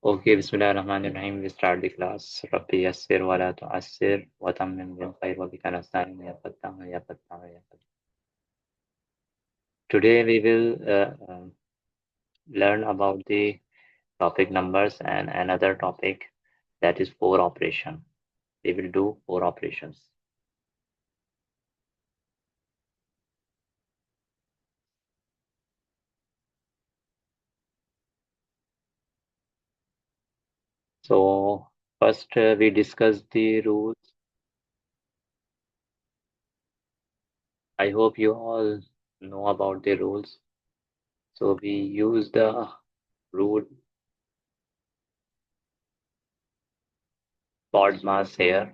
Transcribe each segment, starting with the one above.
Okay, Bismillahirrahmanirrahim. We start the class. Rabbi yassir wa la tu'assir wa tammim bil khair wa bika nasta'in ya fattah ya fattah ya fattah. Today we will learn about the topic numbers and another topic, that is four operation. We will do four operations. So first we discuss the rules. I hope you all know about the rules. So we use the rule BODMAS here.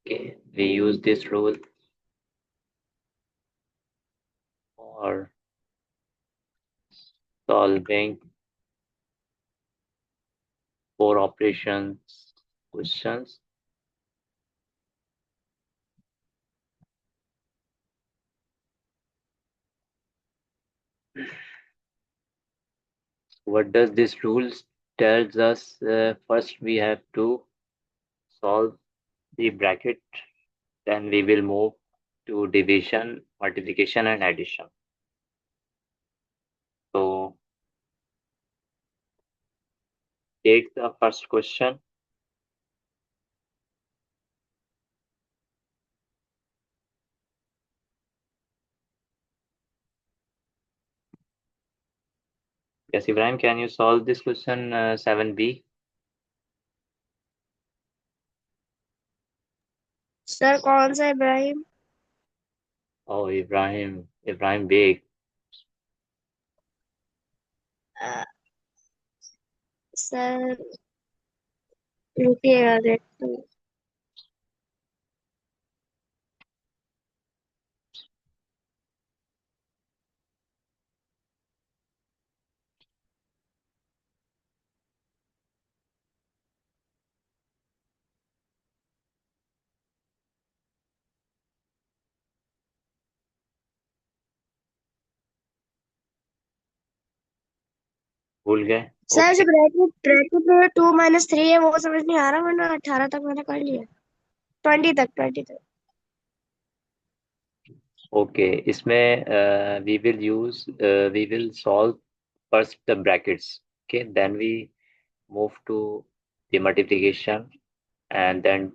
Okay, we use this rule for solving four operations questions. What does this rule tells us? First we have to solve the bracket, then we will move to division, multiplication and addition. So take the first question. Yes, Ibrahim, can you solve this question 7b? Sir कौन सा Ibrahim? Oh, Ibrahim Beg. Sir रुकिएगा देखते हैं। भूल गए? Sir जो okay, bracket bracket में 2 - 3 है वो समझ नहीं आ रहा, वरना 18 तक मैंने कर लिया। 20 तक। ओके, इसमें we will solve first the brackets. Okay, then we move to the multiplication and then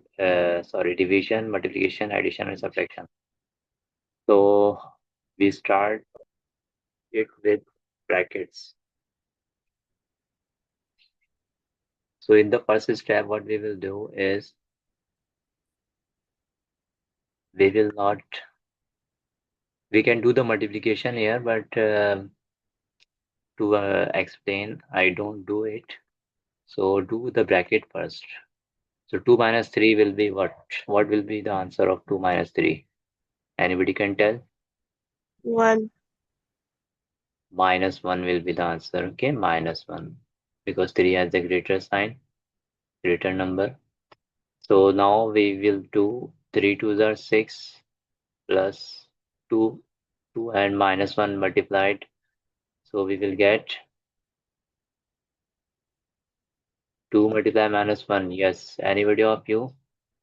division, multiplication, addition and subtraction. So we start it with brackets. So in the first step, what we will do is we can do the multiplication here, but to explain, I don't do it. So do the bracket first. So 2 minus 3 will be what? What will be the answer of 2 minus 3? Anybody can tell? 1। Minus 1 will be the answer. Okay, minus 1. Because 3 has the greater sign, greater number. So now we will do 3 twos are 6 plus 2, 2 and minus 1 multiplied. So we will get 2 multiply minus 1. Yes, anybody of you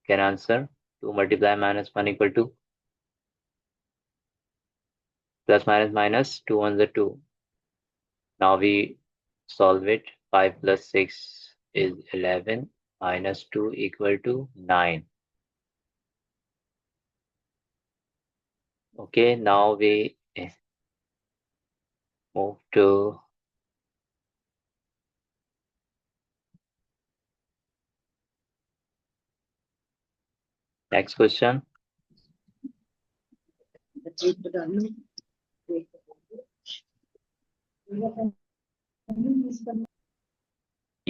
can answer? 2 multiply minus 1 equal to plus minus minus 2 on the 2. Now we solve it. 5 plus 6 is 11 minus 2 equal to 9. Okay, now we move to next question.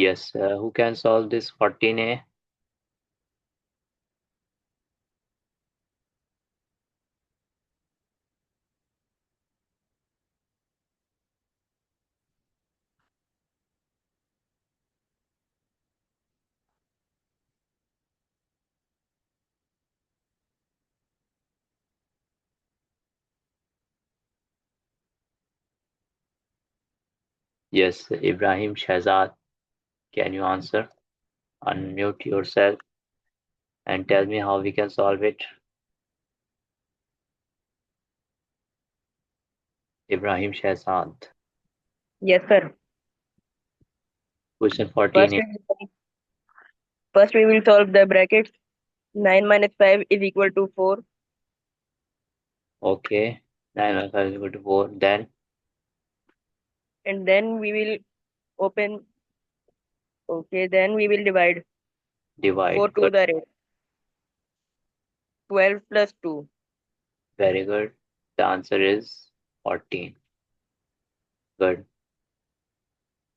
Yes, who can solve this 14a? Yes, Ibrahim Shahzad, can you answer? Unmute yourself and tell me how we can solve it. Ibrahim Shahzad. Yes, sir. Question 14. First, first we will solve the brackets. 9 minus 5 is equal to 4. Okay. 9 minus 5 is equal to 4. Then And then we will open. Okay, then we will divide. 4 divide. to Good. the rate. 12 plus 2. Very good. The answer is 14. Good.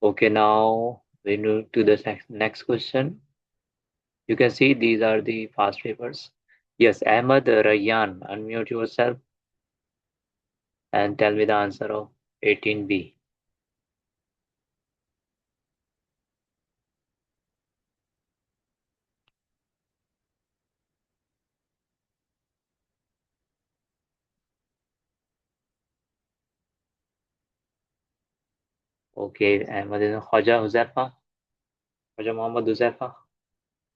Okay, now we move to the next question. You can see these are the past papers. Yes, Ahmad Rayyan, unmute yourself and tell me the answer of 18B. Okay, Ahmad is Hoja Huzaifa. Hoja Muhammad Huzaifa,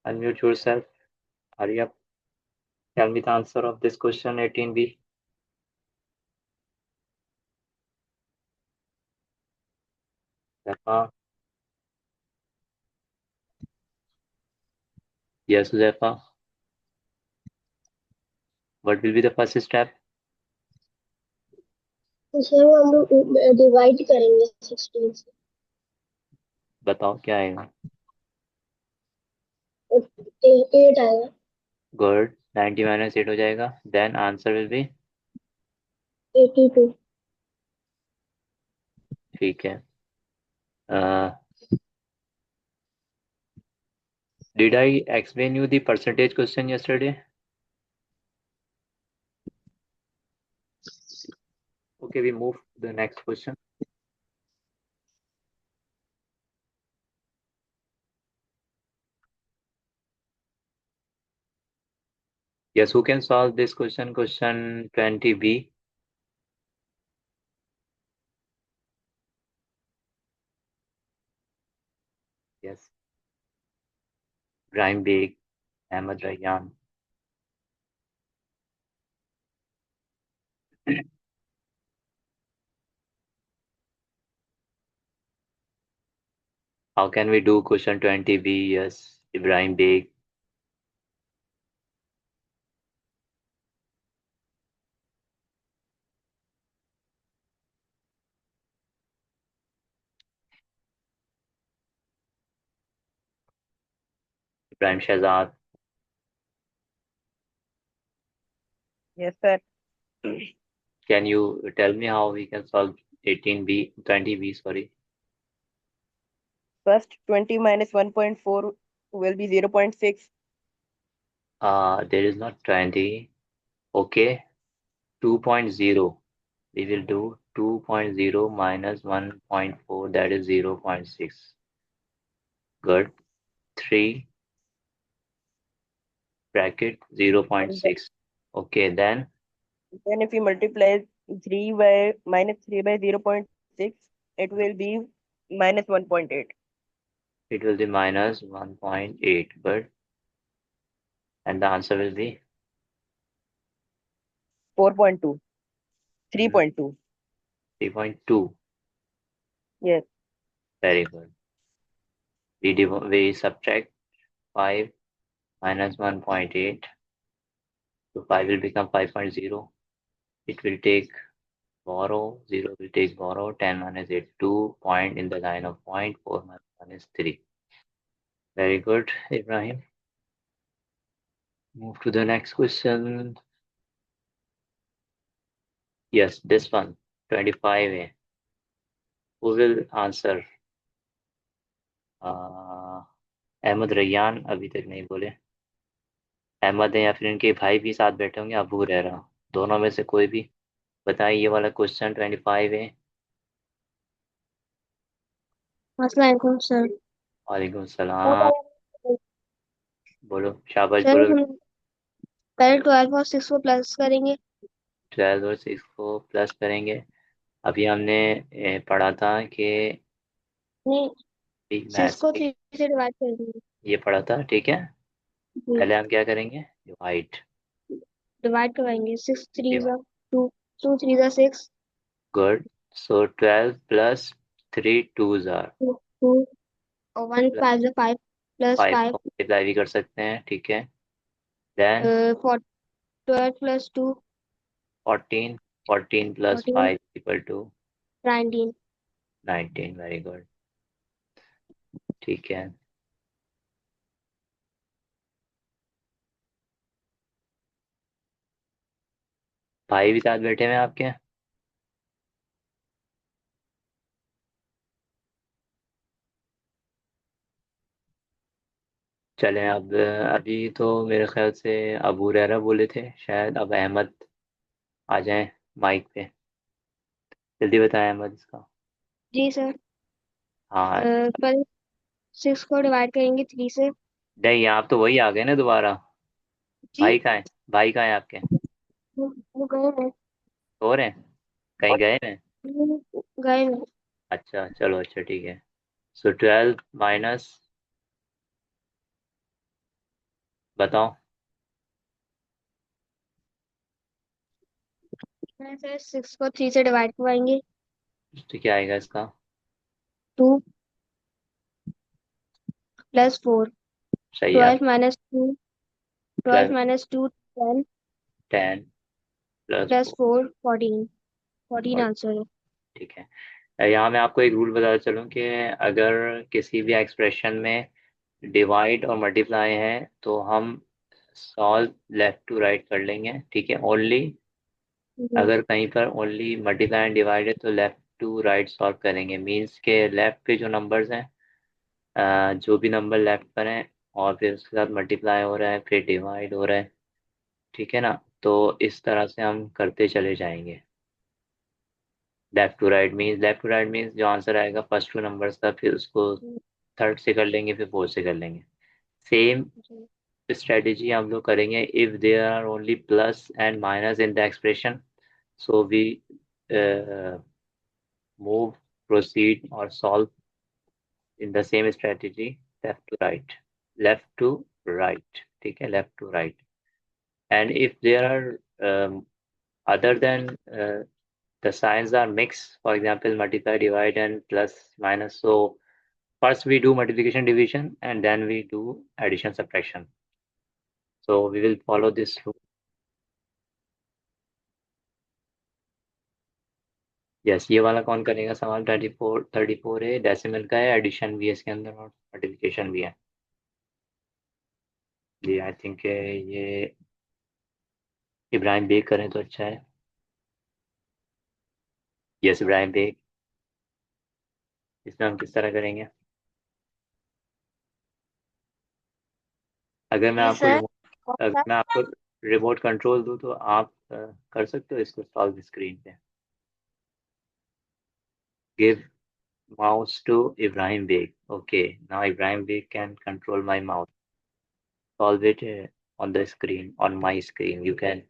unmute yourself. Hurry up. Tell me the answer of this question 18B. Huzaifa. Yes, Huzaifa. What will be the first step? Sir हम लोग divide करेंगे 16 से बताओ क्या आएगा? 8 आएगा good. 90 minus 8 हो जाएगा. Then answer will be 82 ठीक है. Did I explain you the percentage question yesterday? Okay, we move to the next question. Yes, who can solve this question? Question 20B. Yes. Ibrahim Beg, Ahmad Rayyan. How can we do question 20B? Yes, Ibrahim Beg. Ibrahim Shahzad. Yes, sir. Can you tell me how we can solve 18B, 20B, sorry. First, 20 minus 1.4 will be 0.6. There is not 20. Okay, 2.0. We will do 2.0 minus 1.4, that is 0.6. Good. 3 bracket And 0.6. Okay, then then if we multiply 3 by minus 3 by 0.6, it will be minus 1.8. it will be minus 1.8. Good. And the answer will be 4.2. 3.2. 3.2. Yes. Very good. We subtract 5 minus 1.8. So 5 will become 5.0. It will take borrow. 0 will take borrow. 10 minus 8, 2. Point in the line of point. 4 minus 1 is 3. Very good, Ibrahim. Move to the next question. Yes, this one, 25A. Who will answer? Ahmad Rayyan अभी तक नहीं बोले. अहमद है या फिर इनके भाई भी साथ बैठे होंगे, अबू रह रहा, दोनों में से कोई भी बताइए. ये वाला क्वेश्चन 25A. अस्सलाम वालेकुम सर वालेकुम सलाम. बोलो, शाबाश सर बोलो. हम पहले 12 और 6 को प्लस करेंगे 12 और 6 को प्लस करेंगे. अभी हमने पढ़ा था कि नहीं, बी 6 मैथ्स को 3 से डिवाइड करेंगे। ये पढ़ा था, ठीक है। पहले हम क्या करेंगे, डिवाइड। डिवाइड करवाएंगे। 6 3 डिवाइड, जा 2, 2 3 जा 6, good. So 12 plus 3 2s are 2 और 1 5 जा 5 प्लस 5 5, को मल्टीप्लाई भी कर सकते हैं, ठीक है। Then 12 plus 2 14, 14 plus 14, 5 equal to 19। 19, very good, ठीक है। भाई भी साथ बैठे हुए हैं आपके? चलें, अब अभी तो मेरे ख्याल से अबू रहरा बोले थे शायद, अब अहमद आ जाएं माइक पे। जल्दी बताएं अहमद इसका। जी सर। हाँ। पर 6 को डिवाइड करेंगे 3 से। नहीं, आप तो वही आ गए ना दोबारा। जी, भाई कहाँ है, भाई कहाँ है आपके? वो गए हैं। सो रहे हैं, कहीं गए हैं? गए हैं। अच्छा चलो, अच्छा ठीक है। सो 12 माइनस, बताओ। सर 6 को 3 से डिवाइड करवाएंगे। तो क्या आएगा इसका? 2 प्लस 4, सही है। 12 minus 2, 12 12 minus 2 10 10 plus plus 4, 4 14, 14 answer है। ठीक है। यहाँ मैं आपको एक रूल बताता चलूँ कि अगर किसी भी एक्सप्रेशन में डिवाइड और मल्टीप्लाई है तो हम सॉल्व लेफ्ट टू राइट कर लेंगे, ठीक है। ओनली जी, अगर कहीं पर ओनली मल्टीप्लाई एंड डिवाइड है तो लेफ्ट टू राइट सॉल्व करेंगे, मीन्स के लेफ्ट पे जो नंबर्स हैं, जो भी नंबर लेफ्ट पर हैं और फिर उसके साथ मल्टीप्लाई हो रहा है फिर डिवाइड हो रहा है, ठीक है ना। तो इस तरह से हम करते चले जाएंगे। लेफ्ट टू राइट मीन्स जो आंसर आएगा फर्स्ट टू नंबर्स का, फिर उसको थर्ड से कर लेंगे, फिर फोर्थ से कर लेंगे। सेम जी, स्ट्रेटेजी हम लोग करेंगे if there are only plus and minus in the expression, so we move, proceed और solve in the same strategy, left to right, left to right, ठीक है, left to right. And if there are other than the signs are mixed, for example multiply, divide and plus minus, so first we do multiplication division and then we do addition subtraction, so we will follow this rule. Yes, ये वाला कौन करेगा सवाल? 34 है, decimal का है, addition भी है इसके अंदर और मल्टीप्लिकेशन भी है। जी आई थिंक ये इब्राहिम बेग करें तो अच्छा है। यस इब्राहिम बेग, इसमें हम किस तरह करेंगे? अगर मैं जी आपको सर। रिमोट कौन अगर सा? मैं आपको रिमोट कंट्रोल दूं तो आप कर सकते हो इसको सॉल्व स्क्रीन पे। Give mouse to Ibrahim Beg. Okay, now Ibrahim Beg can control my mouse. Solve it on the screen, on my screen. You can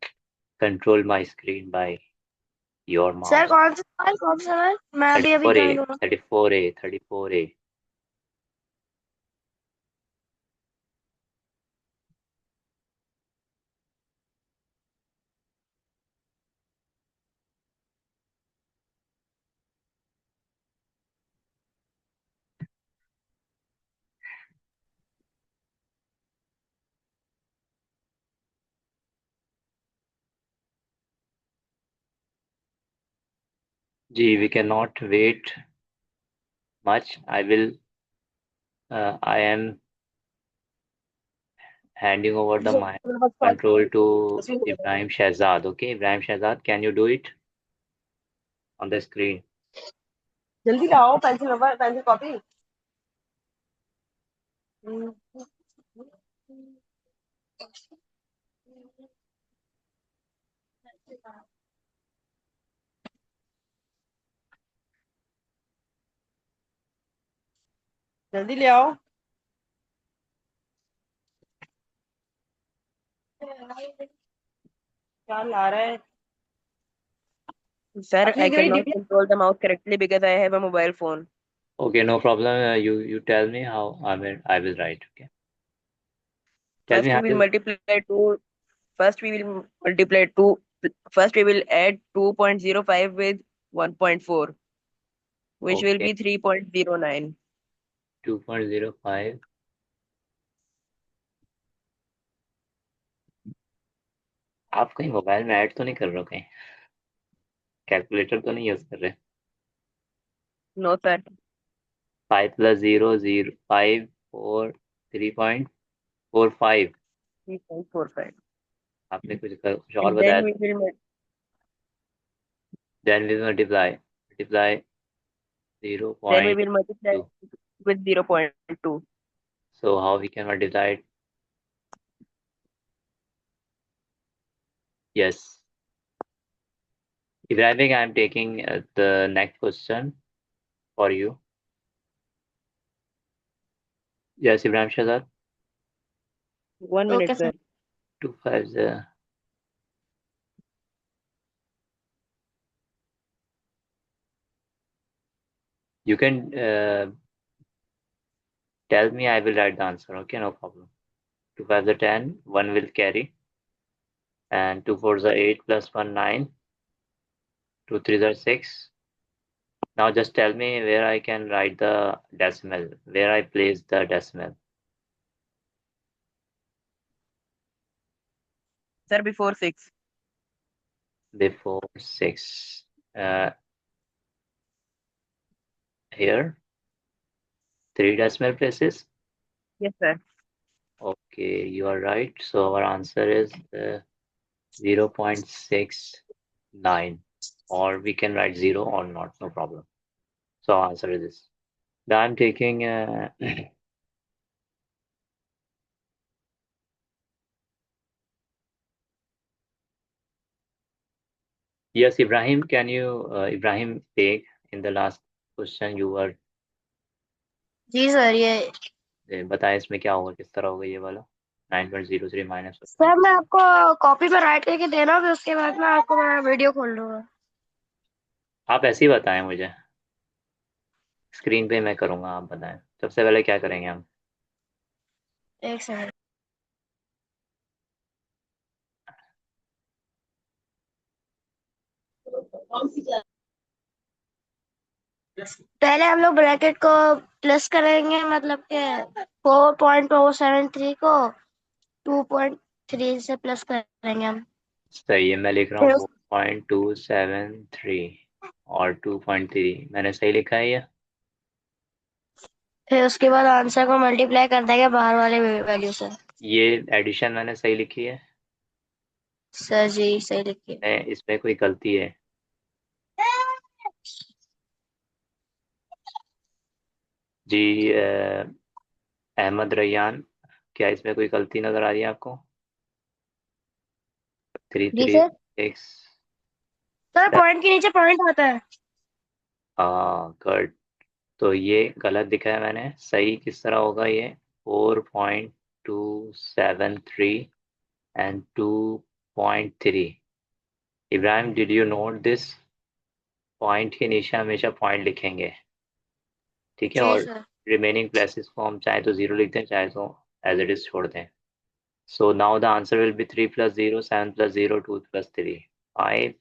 control my screen by your sir mouse. कौन सा सवाल, कौन सा सवाल? मैं अभी अभी 34A, ज्वाइन हुआ। 34A, 34A. Gee, we cannot wait much. I am handing over the my control to Ibrahim Shahzad. Okay, Ibrahim Shahzad, can you do it on the screen? जल्दी लाओ पेंसिल रबर पेंसिल कॉपी। जल्दी ले आओ। क्या ला रहा है? Sir, I cannot control the mouse correctly because I have a mobile phone. Okay, no problem. You tell me how I will write. Okay. Tell me First how we will to. multiply two. First we will multiply two. First we will add 2.05 with 1.4, which will Okay. be 3.09. 2.05. आप कहीं mobile में add तो नहीं कर रहे हो कहीं? Calculator तो नहीं यूज कर रहे? No, sir. 5 + 0 0 5 4 3.45. 3.45. आपने कुछ और And बताया then था? we will Then we multiply multiply 0.2. with 0.2. So how we can multiply it? Yes. Ibrahim, I am taking the next question for you. Yes, Ibrahim Shazad. 1 minute, Okay, sir. sir. 2 5. You can tell me, I will write the answer. Okay, no problem. 2 5 is 10, 1 will carry, and 2 4 is 8 plus 1 9, 2 3 is 6. Now just tell me where I can write the decimal, where I place the decimal. Sir, before 6. Before 6. Here, 3 decimal places. Yes, sir. Okay, you are right. So our answer is 0.69, or we can write 0 or not, no problem. So our answer is this. Now I'm taking yes, Ibrahim, can you Ibrahim take in the last question you were जी sir, ये बताएं इसमें क्या होगा, किस तरह होगा ये वाला 9.03 माइनस सर मैं आपको कॉपी पर राइट करके देना, फिर उसके बाद में आपको मैं वीडियो खोल लूंगा। आप ऐसे ही बताएं मुझे, स्क्रीन पे मैं करूंगा, आप बताएं सबसे पहले क्या करेंगे हम। एक सेकंड। पहले हम लोग ब्रैकेट को प्लस करेंगे, मतलब के 4.073 को 2.3 से प्लस करेंगे हम। सही है, मैं लिख रहा फिर हूँ 4.273 और 2.3, मैंने सही लिखा है ये? उसके बाद आंसर को मल्टीप्लाई कर देंगे बाहर वाले वैल्यू से। ये एडिशन मैंने सही लिखी है? सर जी सही लिखिए। इसमें कोई गलती है? जी अहमद रैयान, क्या इसमें कोई गलती नजर आ रही है आपको? Three G three sir. Six sir point के नीचे पॉइंट आता है। गुड। तो ये गलत दिखा है मैंने, सही किस तरह होगा ये? 4.273 and 2.3। Ibrahim, did you note this? Point के नीचे हमेशा पॉइंट लिखेंगे, ठीक है? जी और सर। रिमेनिंग प्लेसेस को हम चाहे तो जीरो लिख दें, चाहे तो एज इट इज छोड़ दें। So now the answer will be 3 plus 0, 7 plus 0, 2 plus 3. 5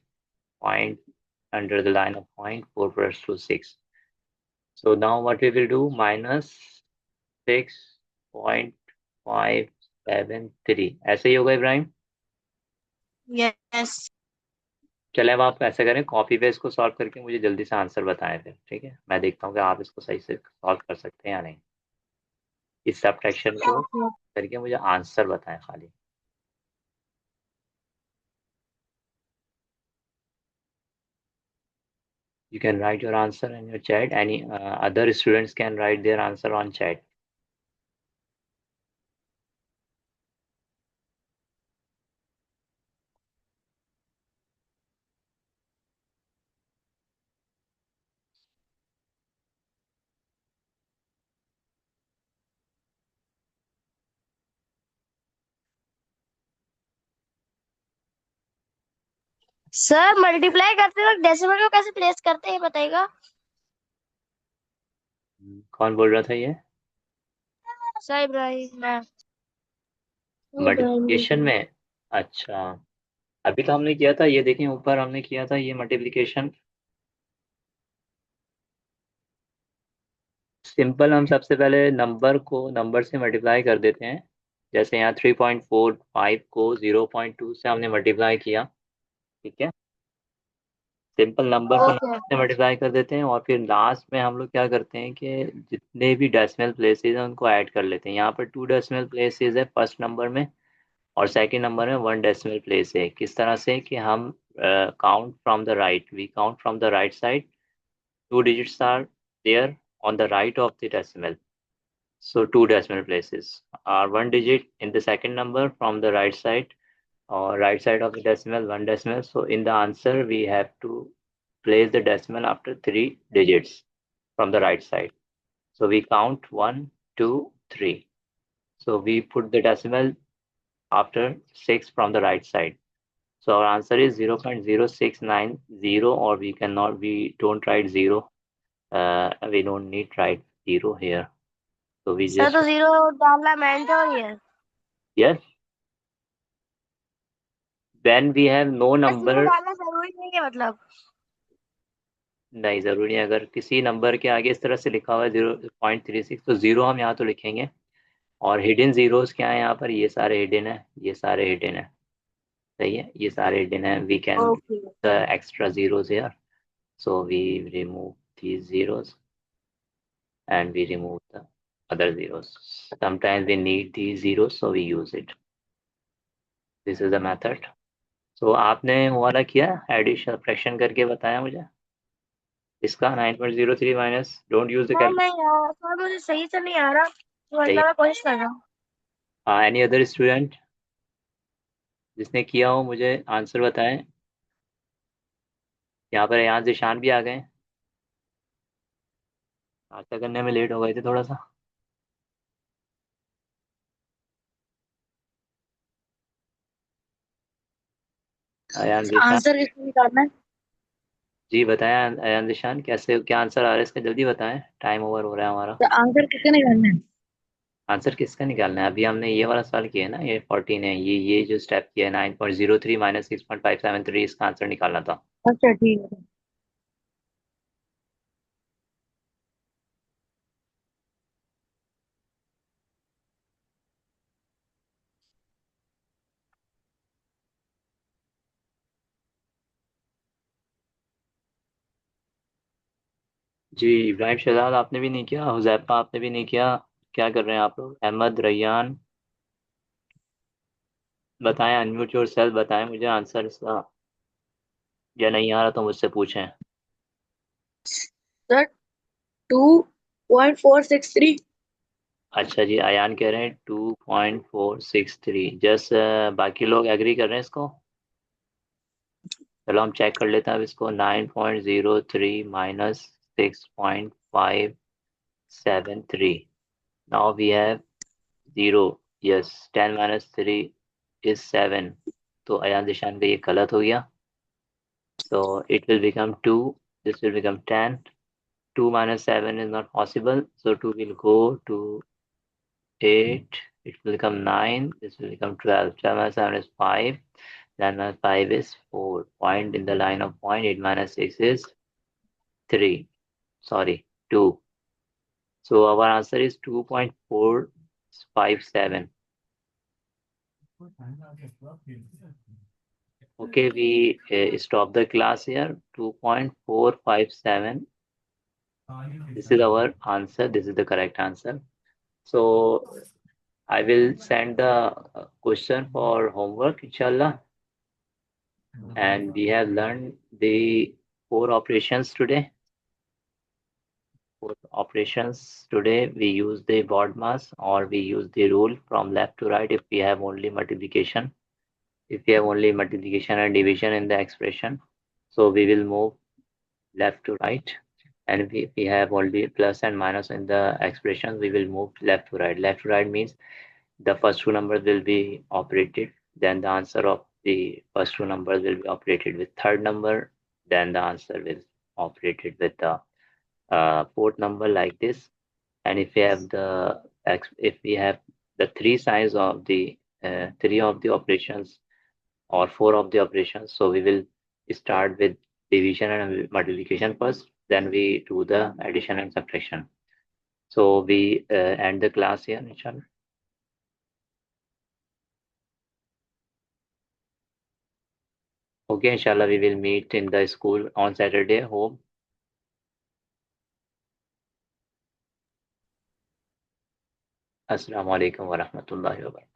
point under the line of point, 4 plus 2, 6. So now what we will do, minus 6.573, ऐसे ही होगा इब्राहिम? यस। चले, अब आप ऐसा करें, कॉपी पे इसको सॉल्व करके मुझे जल्दी से आंसर बताएं फिर, ठीक है? मैं देखता हूँ कि आप इसको सही से सॉल्व कर सकते हैं या नहीं। इस सब्ट्रैक्शन को करके मुझे आंसर बताएं खाली। You can write your answer in your chat. Any other students can write their answer on chat. Sir multiply करते वक्त डेसिमल को कैसे प्लेस करते हैं, बताइएगा? कौन बोल रहा था ये? सही भाई मैं मल्टीप्लिकेशन में? अच्छा, अभी तो हमने किया था, ये देखें ऊपर हमने किया था ये मल्टीप्लिकेशन। सिंपल, हम सबसे पहले नंबर को नंबर से मल्टीप्लाई कर देते हैं। जैसे यहाँ 3.45 को 0.2 से हमने मल्टीप्लाई किया, ठीक है। सिंपल नंबर को ओके। नंबर से मल्टीप्लाई कर देते हैं और फिर लास्ट में हम लोग क्या करते हैं कि जितने भी डेसिमल प्लेसेस हैं उनको ऐड कर लेते हैं। यहाँ पर 2 डेसिमल प्लेसेस है फर्स्ट नंबर में, और सेकंड नंबर में 1 डेसिमल प्लेस है। किस तरह से कि हम count from the right, we count from the right side, 2 digits are there on the right of the decimal. So 2 decimal places are 1 digit in the second number from the right side, or right side of the decimal, 1 decimal. So in the answer, we have to place the decimal after 3 digits from the right side. So we count 1, 2, 3. So we put the decimal after 6 from the right side. So our answer is 0.0690, or we don't write 0. We don't need write 0 here. So we sir just, तो zero डालना mandatory है। yes, when we have no zero number, डालना जरूरी नहीं है मतलब। नहीं जरूरी है। अगर किसी नंबर के आगे इस तरह से लिखा हुआ है 0.36, तो 0 हम यहाँ तो लिखेंगे। और हिडन जीरोस क्या है यहाँ पर? ये सारे हिडन है, ये सारे हिडन है, सही है, ये सारे हिडन है। We can okay. The extra zeros here, so we remove these zeros and we remove the other zeros. Sometimes we need these zeros, so we use it. This is the method. So आपने वो वाला किया, addition fraction करके बताया मुझे इसका 9.03 minus, don't use the नहीं calculator. नहीं यार सर मुझे सही से नहीं आ रहा, वरना मैं कोशिश कर रहा हूँ। एनी अदर स्टूडेंट जिसने किया हो मुझे आंसर बताएं। यहाँ पर यहाँ जिशान भी आ गए, नाश्ता करने में लेट हो गए थे थोड़ा सा। अयान जिशान, आंसर किसको निकालना है? जी बताएं अयान जिशान, कैसे क्या आंसर आ रहा है इसका, जल्दी बताएं, टाइम ओवर हो रहा है हमारा। तो आंसर किसको निकालना है? आंसर किसका निकालना है? अभी हमने ये वाला सवाल किया है ना, ये 14 है, ये जो स्टेप किया है 9.03 माइनस 6.573, इसका आंसर निकालना था। अच्छा ठीक है। जी इब्राहिम शहजाद आपने भी नहीं किया, हुजैफा आपने भी नहीं किया, क्या कर रहे हैं आप लोग? अहमद रैयान बताएं, अनम्यूट योर सेल्फ, बताएं मुझे आंसर इसका, या नहीं आ रहा तो मुझसे पूछें। सर 2.463। अच्छा जी, अयान कह रहे हैं 2.463, जस्ट बाकी लोग एग्री कर रहे हैं इसको? चलो हम चेक कर लेते हैं अब इसको। 9.03 minus 6.573, now we have 0, yes, 10 minus 3 is 7। तो अयान दिशान का ये गलत हो गया, so it will become 2, this will become 10, 2 minus 7 is not possible, so 2 will go to 8, it will become 9, this will become 12, 12 minus 7 is 5, 9 minus 5 is 4, point in the line of point, 8 minus 6 is 3, sorry, 2. So our answer is 2.457. Okay, we stop the class here. 2.457. This is our answer. This is the correct answer. So I will send the question for homework, inshallah. And we have learned the 4 operations today. 4 operations today. We use the BODMAS, or we use the rule from left to right if we have only multiplication. If we have only multiplication and division in the expression, so we will move left to right. And if we have only plus and minus in the expression, we will move left to right. Left to right means the first 2 numbers will be operated, then the answer of the first 2 numbers will be operated with third number, then the answer will operated with the fourth number, like this. and if we have the three signs of the three of the operations or four of the operations, so we will start with division and multiplication first, then we do the addition and subtraction. So we end the class here, inshallah. Okay, inshallah, we will meet in the school on Saturday. Home. Assalamu alaikum wa rahmatullahi wa barakatuh.